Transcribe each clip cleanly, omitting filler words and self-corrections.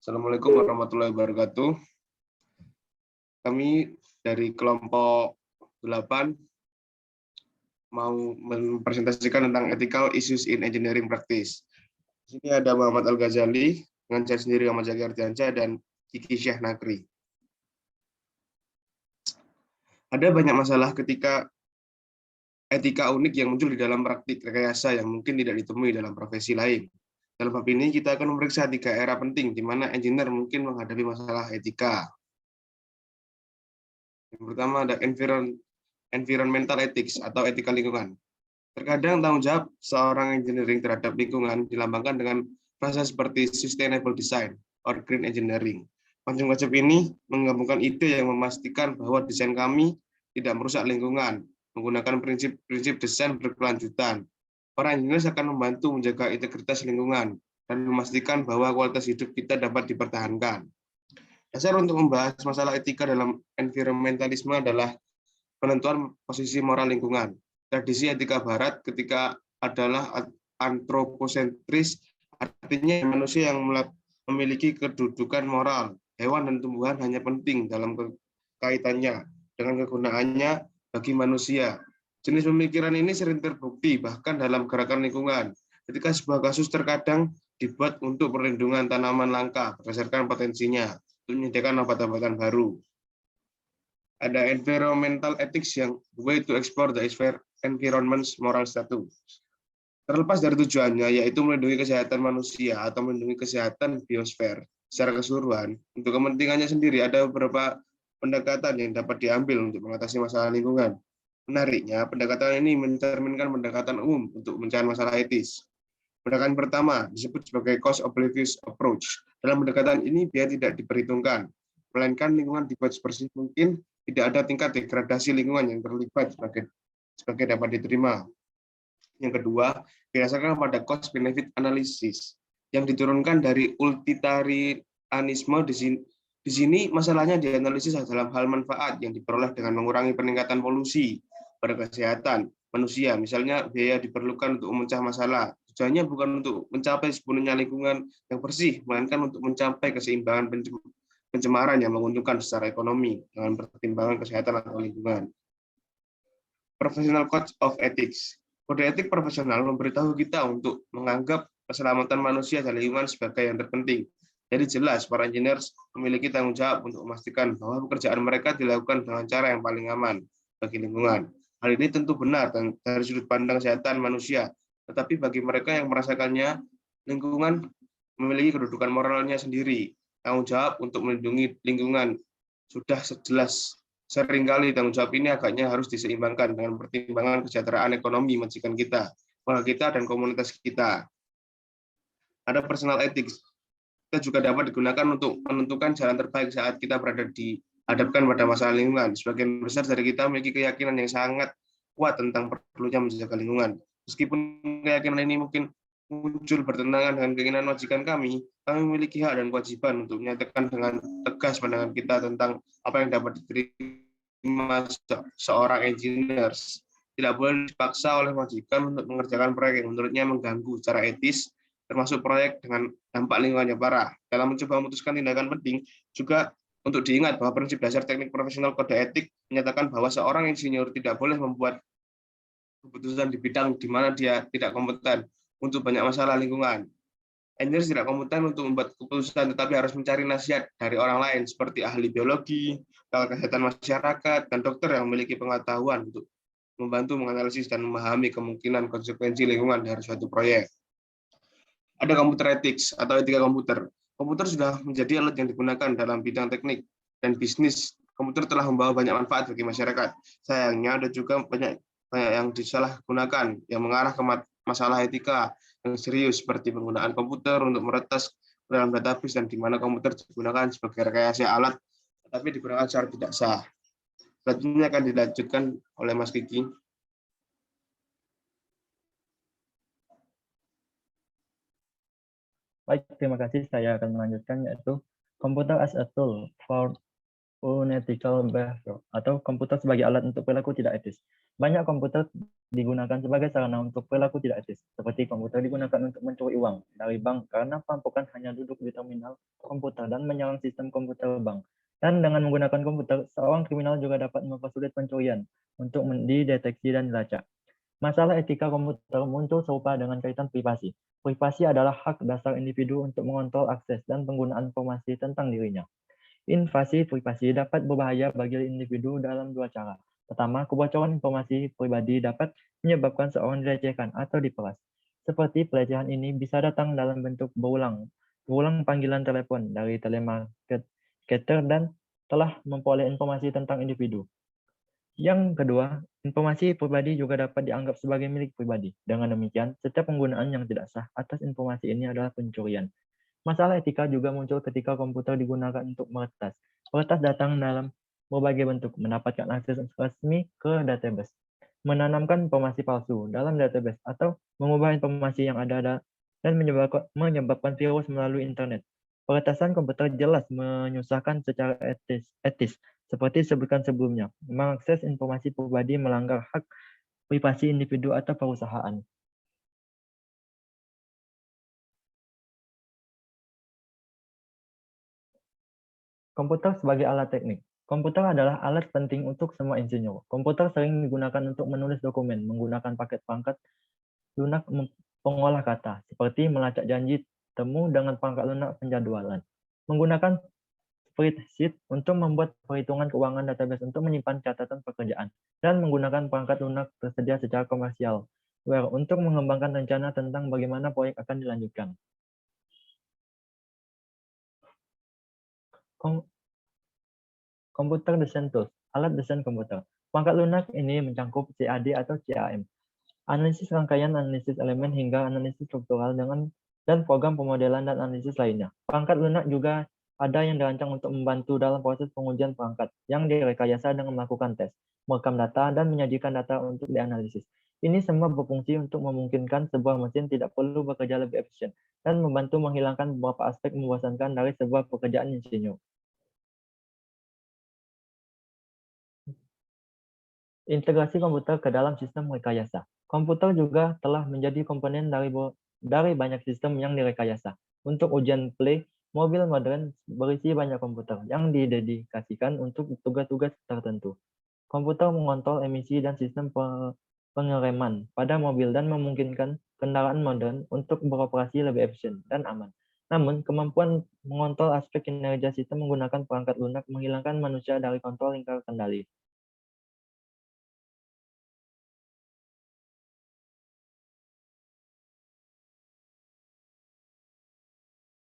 Assalamualaikum warahmatullahi wabarakatuh. Kami dari kelompok 8 mau mempresentasikan tentang ethical issues in engineering practice. Di sini ada Muhammad Al-Ghazali, dengan saya sendiri Ahmad Zaki Ardiansyah dan Kiki Syah Nagri. Ada banyak masalah ketika etika unik yang muncul di dalam praktik rekayasa yang mungkin tidak ditemui dalam profesi lain. Dalam bab ini kita akan memeriksa 3 era penting di mana engineer mungkin menghadapi masalah etika. Yang pertama ada environmental ethics atau etika lingkungan. Terkadang tanggung jawab seorang engineering terhadap lingkungan dilambangkan dengan frasa seperti sustainable design or green engineering. Konsep-konsep ini menggabungkan ide yang memastikan bahwa desain kami tidak merusak lingkungan, menggunakan prinsip-prinsip desain berkelanjutan. Para engineer akan membantu menjaga integritas lingkungan dan memastikan bahwa kualitas hidup kita dapat dipertahankan. Dasar untuk membahas masalah etika dalam environmentalisme adalah penentuan posisi moral lingkungan. Tradisi etika barat ketika adalah antroposentris, artinya manusia yang memiliki kedudukan moral. Hewan dan tumbuhan hanya penting dalam kaitannya dengan kegunaannya bagi manusia. Jenis pemikiran ini sering terbukti bahkan dalam gerakan lingkungan. Ketika sebuah kasus terkadang dibuat untuk perlindungan tanaman langka berdasarkan potensinya, untuk menyediakan obat-obatan baru. Ada environmental ethics yang way to explore the environment's moral status. Terlepas dari tujuannya, yaitu melindungi kesehatan manusia atau melindungi kesehatan biosfer secara keseluruhan, untuk kepentingannya sendiri ada beberapa pendekatan yang dapat diambil untuk mengatasi masalah lingkungan. Menariknya, pendekatan ini mencerminkan pendekatan umum untuk mencari masalah etis. Pendekatan pertama disebut sebagai cost oblivious approach. Dalam pendekatan ini biaya tidak diperhitungkan, melainkan lingkungan dibuat sebersih mungkin, tidak ada tingkat degradasi lingkungan yang terlibat sebagai dapat diterima. Yang kedua, berdasarkan pada cost benefit analysis yang diturunkan dari utilitarianisme. Di sini masalahnya dianalisis dalam hal manfaat yang diperoleh dengan mengurangi peningkatan polusi pada kesehatan manusia. Misalnya biaya diperlukan untuk memecah masalah. Tujuannya bukan untuk mencapai sepenuhnya lingkungan yang bersih, melainkan untuk mencapai keseimbangan pencemaran yang menguntungkan secara ekonomi dengan pertimbangan kesehatan atau lingkungan. Professional Code of Ethics. Kode etik profesional memberitahu kita untuk menganggap keselamatan manusia dan lingkungan sebagai yang terpenting. Jadi jelas, para engineers memiliki tanggung jawab untuk memastikan bahwa pekerjaan mereka dilakukan dengan cara yang paling aman bagi lingkungan. Hal ini tentu benar dari sudut pandang kesehatan manusia, tetapi bagi mereka yang merasakannya, lingkungan memiliki kedudukan moralnya sendiri. Tanggung jawab untuk melindungi lingkungan sudah jelas. Seringkali tanggung jawab ini agaknya harus diseimbangkan dengan pertimbangan kesejahteraan ekonomi majikan kita, warga kita, dan komunitas kita. Ada personal ethics. Kita juga dapat digunakan untuk menentukan jalan terbaik saat kita berada dihadapkan pada masalah lingkungan. Sebagian besar dari kita memiliki keyakinan yang sangat kuat tentang perlunya menjaga lingkungan. Meskipun keyakinan ini mungkin muncul bertentangan dengan keinginan majikan kami memiliki hak dan kewajiban untuk menyatakan dengan tegas pandangan kita tentang apa yang dapat diterima seorang engineer. Tidak boleh dipaksa oleh majikan untuk mengerjakan proyek yang menurutnya mengganggu secara etis, termasuk proyek dengan dampak lingkungan yang parah. Dalam mencoba memutuskan tindakan penting, juga untuk diingat bahwa prinsip dasar teknik profesional kode etik menyatakan bahwa seorang insinyur tidak boleh membuat keputusan di bidang di mana dia tidak kompeten untuk banyak masalah lingkungan. Engineer tidak kompeten untuk membuat keputusan, tetapi harus mencari nasihat dari orang lain seperti ahli biologi, kesehatan masyarakat, dan dokter yang memiliki pengetahuan untuk membantu menganalisis dan memahami kemungkinan konsekuensi lingkungan dari suatu proyek. Ada computer ethics atau etika komputer. Komputer sudah menjadi alat yang digunakan dalam bidang teknik dan bisnis. Komputer telah membawa banyak manfaat bagi masyarakat. Sayangnya ada juga banyak yang disalahgunakan yang mengarah ke masalah etika yang serius seperti penggunaan komputer untuk meretas dalam database dan di mana komputer digunakan sebagai rekayasa alat tetapi digunakan secara tidak sah. Selanjutnya akan dilanjutkan oleh Mas Kiki. Baik, terima kasih. Saya akan melanjutkan yaitu Computer as a Tool for unethical behavior atau komputer sebagai alat untuk perilaku tidak etis. Banyak komputer digunakan sebagai sarana untuk perilaku tidak etis, seperti komputer digunakan untuk mencuri uang dari bank karena perampokan hanya duduk di terminal komputer dan menyerang sistem komputer bank. Dan dengan menggunakan komputer, seorang kriminal juga dapat mempersulit pencurian untuk dideteksi dan dilacak. Masalah etika komputer muncul serupa dengan kaitan privasi. Privasi adalah hak dasar individu untuk mengontrol akses dan penggunaan informasi tentang dirinya. Invasi privasi dapat berbahaya bagi individu dalam dua cara. Pertama, kebocoran informasi pribadi dapat menyebabkan seorang dilecehkan atau diperas. Seperti pelecehan ini bisa datang dalam bentuk berulang panggilan telepon dari telemarketer dan telah memperoleh informasi tentang individu. Yang kedua, informasi pribadi juga dapat dianggap sebagai milik pribadi. Dengan demikian, setiap penggunaan yang tidak sah atas informasi ini adalah pencurian. Masalah etika juga muncul ketika komputer digunakan untuk meretas. Peretas datang dalam berbagai bentuk, mendapatkan akses resmi ke database, menanamkan informasi palsu dalam database, atau mengubah informasi yang ada dan menyebabkan virus melalui internet. Peretasan komputer jelas menyusahkan secara etis, seperti disebutkan sebelumnya. Mengakses informasi pribadi melanggar hak privasi individu atau perusahaan. Komputer sebagai alat teknik. Komputer adalah alat penting untuk semua insinyur. Komputer sering digunakan untuk menulis dokumen menggunakan paket perangkat lunak pengolah kata, seperti melacak janji temu dengan perangkat lunak penjadwalan. Menggunakan spreadsheet untuk membuat perhitungan keuangan, database untuk menyimpan catatan pekerjaan, dan menggunakan perangkat lunak tersedia secara komersial untuk mengembangkan rencana tentang bagaimana proyek akan dilanjutkan. Komputer desain tools, alat desain komputer. Perangkat lunak ini mencangkup CAD atau CAM, analisis rangkaian, analisis elemen, hingga analisis struktural dan program pemodelan dan analisis lainnya. Perangkat lunak juga ada yang dirancang untuk membantu dalam proses pengujian perangkat yang direkayasa dengan melakukan tes, merekam data, dan menyajikan data untuk dianalisis. Ini semua berfungsi untuk memungkinkan sebuah mesin tidak perlu bekerja lebih efisien dan membantu menghilangkan beberapa aspek membosankan dari sebuah pekerjaan insinyur. Integrasi komputer ke dalam sistem rekayasa. Komputer juga telah menjadi komponen dari banyak sistem yang direkayasa. Untuk ujian play, mobil modern berisi banyak komputer yang didedikasikan untuk tugas-tugas tertentu. Komputer mengontrol emisi dan sistem pengereman pada mobil dan memungkinkan kendaraan modern untuk beroperasi lebih efisien dan aman. Namun, kemampuan mengontrol aspek kinerja sistem menggunakan perangkat lunak menghilangkan manusia dari kontrol lingkar kendali.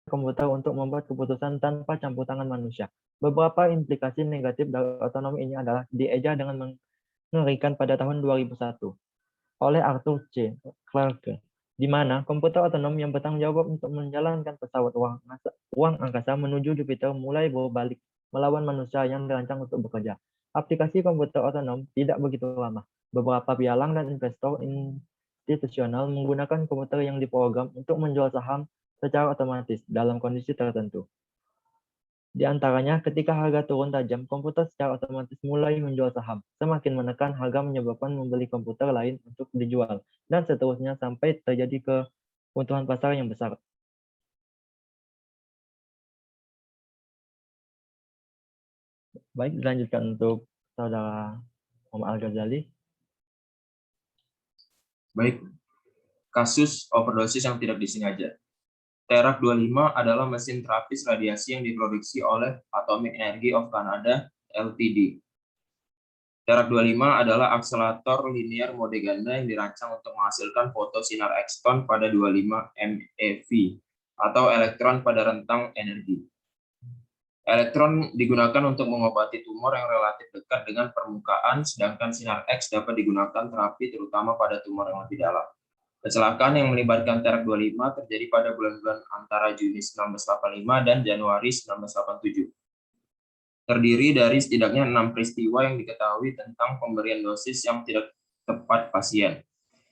Komputer untuk membuat keputusan tanpa campur tangan manusia. Beberapa implikasi negatif dari otonomi ini adalah dieja dengan mengerikan pada tahun 2001 oleh Arthur C. Clarke, di mana komputer otonom yang bertanggung jawab untuk menjalankan pesawat ruang angkasa menuju Jupiter mulai berbalik melawan manusia yang dirancang untuk bekerja. Aplikasi komputer otonom tidak begitu lama. Beberapa pialang dan investor institusional menggunakan komputer yang diprogram untuk menjual saham secara otomatis dalam kondisi tertentu. Di antaranya, ketika harga turun tajam, komputer secara otomatis mulai menjual saham. Semakin menekan harga menyebabkan membeli komputer lain untuk dijual, dan seterusnya sampai terjadi keuntungan pasar yang besar. Baik, dilanjutkan untuk Saudara Muhammad Al-Ghazali. Baik, kasus overdosis yang tidak disengaja. Terak 25 adalah mesin terapis radiasi yang diproduksi oleh Atomic Energy of Canada Ltd. Terak 25 adalah akselerator linear mode ganda yang dirancang untuk menghasilkan foto sinar X-ton pada 25 MeV atau elektron pada rentang energi. Elektron digunakan untuk mengobati tumor yang relatif dekat dengan permukaan, sedangkan sinar X dapat digunakan terapi terutama pada tumor yang lebih dalam. Kecelakaan yang melibatkan Terak 25 terjadi pada bulan-bulan antara Juni 1985 dan Januari 1987. Terdiri dari setidaknya 6 peristiwa yang diketahui tentang pemberian dosis yang tidak tepat pasien.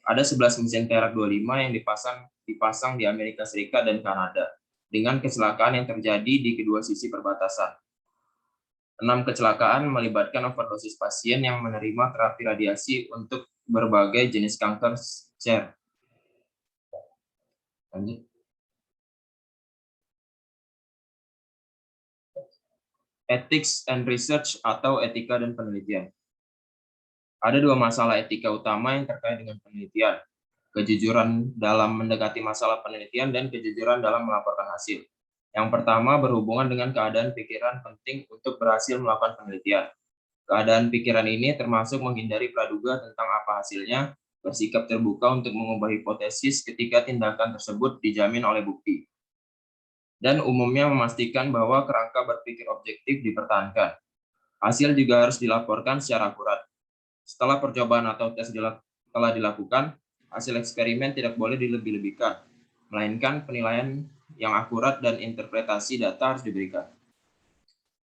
Ada 11 mesin Terak 25 yang dipasang di Amerika Serikat dan Kanada, dengan kecelakaan yang terjadi di kedua sisi perbatasan. 6 kecelakaan melibatkan overdosis pasien yang menerima terapi radiasi untuk berbagai jenis kanker CER. Lanjut. Ethics and Research atau etika dan penelitian. Ada dua masalah etika utama yang terkait dengan penelitian. Kejujuran dalam mendekati masalah penelitian dan kejujuran dalam melaporkan hasil. Yang pertama berhubungan dengan keadaan pikiran penting untuk berhasil melakukan penelitian. Keadaan pikiran ini termasuk menghindari praduga tentang apa hasilnya, bersikap terbuka untuk mengubah hipotesis ketika tindakan tersebut dijamin oleh bukti, dan umumnya memastikan bahwa kerangka berpikir objektif dipertahankan. Hasil juga harus dilaporkan secara akurat. Setelah percobaan atau tes telah dilakukan, hasil eksperimen tidak boleh dilebih-lebihkan, melainkan penilaian yang akurat dan interpretasi data harus diberikan.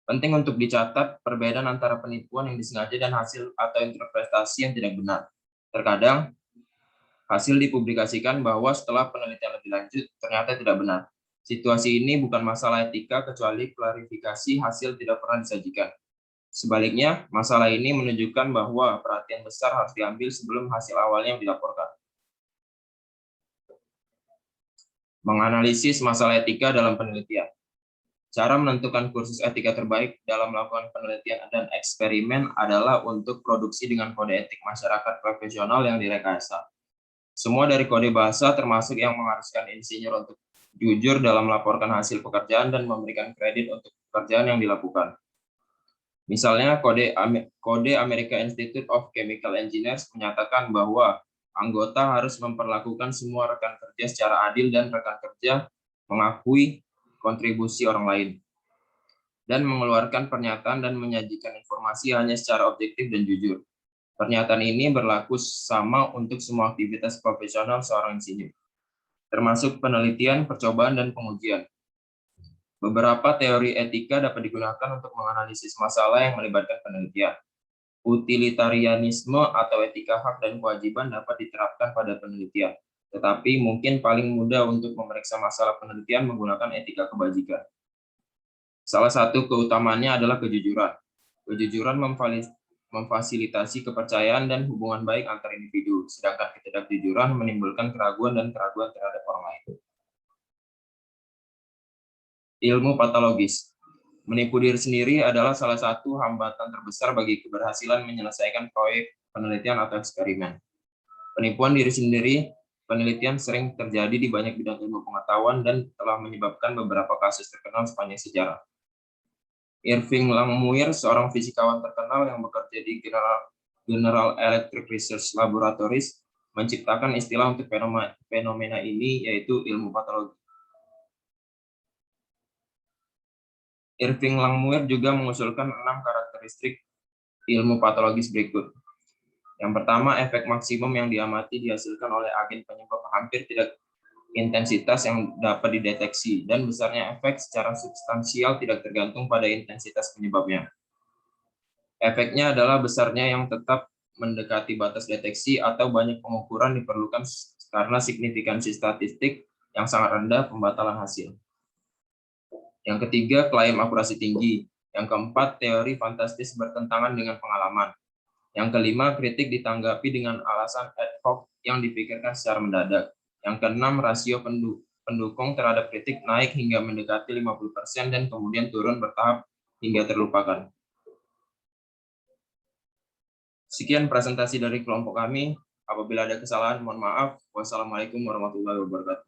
Penting untuk dicatat perbedaan antara penipuan yang disengaja dan hasil atau interpretasi yang tidak benar. Terkadang, hasil dipublikasikan bahwa setelah penelitian lebih lanjut ternyata tidak benar. Situasi ini bukan masalah etika kecuali klarifikasi hasil tidak pernah disajikan. Sebaliknya, masalah ini menunjukkan bahwa perhatian besar harus diambil sebelum hasil awalnya dilaporkan. Menganalisis masalah etika dalam penelitian. Cara menentukan kursus etika terbaik dalam melakukan penelitian dan eksperimen adalah untuk produksi dengan kode etik masyarakat profesional yang direkayasa. Semua dari kode bahasa termasuk yang mengharuskan insinyur untuk jujur dalam melaporkan hasil pekerjaan dan memberikan kredit untuk pekerjaan yang dilakukan. Misalnya, kode American Institute of Chemical Engineers menyatakan bahwa anggota harus memperlakukan semua rekan kerja secara adil dan rekan kerja mengakui kontribusi orang lain, dan mengeluarkan pernyataan dan menyajikan informasi hanya secara objektif dan jujur. Pernyataan ini berlaku sama untuk semua aktivitas profesional seorang insinyur, termasuk penelitian, percobaan, dan pengujian. Beberapa teori etika dapat digunakan untuk menganalisis masalah yang melibatkan penelitian. Utilitarianisme atau etika hak dan kewajiban dapat diterapkan pada penelitian, tetapi mungkin paling mudah untuk memeriksa masalah penelitian menggunakan etika kebajikan. Salah satu keutamaannya adalah kejujuran. Kejujuran memfasilitasi kepercayaan dan hubungan baik antar individu, sedangkan ketidakjujuran menimbulkan keraguan dan keraguan terhadap orang lain. Ilmu patologis. Menipu diri sendiri adalah salah satu hambatan terbesar bagi keberhasilan menyelesaikan proyek penelitian atau eksperimen. Penipuan diri sendiri penelitian sering terjadi di banyak bidang ilmu pengetahuan dan telah menyebabkan beberapa kasus terkenal sepanjang sejarah. Irving Langmuir, seorang fisikawan terkenal yang bekerja di General Electric Research Laboratories, menciptakan istilah untuk fenomena ini, yaitu ilmu patologi. Irving Langmuir juga mengusulkan 6 karakteristik ilmu patologis berikut. Yang pertama, efek maksimum yang diamati dihasilkan oleh agen penyebab hampir tidak intensitas yang dapat dideteksi, dan besarnya efek secara substansial tidak tergantung pada intensitas penyebabnya. Efeknya adalah besarnya yang tetap mendekati batas deteksi atau banyak pengukuran diperlukan karena signifikansi statistik yang sangat rendah pembatalan hasil. Yang ketiga, klaim akurasi tinggi. Yang keempat, teori fantastis bertentangan dengan pengalaman. Yang kelima, kritik ditanggapi dengan alasan ad hoc yang dipikirkan secara mendadak. Yang keenam, rasio pendukung terhadap kritik naik hingga mendekati 50% dan kemudian turun bertahap hingga terlupakan. Sekian presentasi dari kelompok kami. Apabila ada kesalahan, mohon maaf. Wassalamualaikum warahmatullahi wabarakatuh.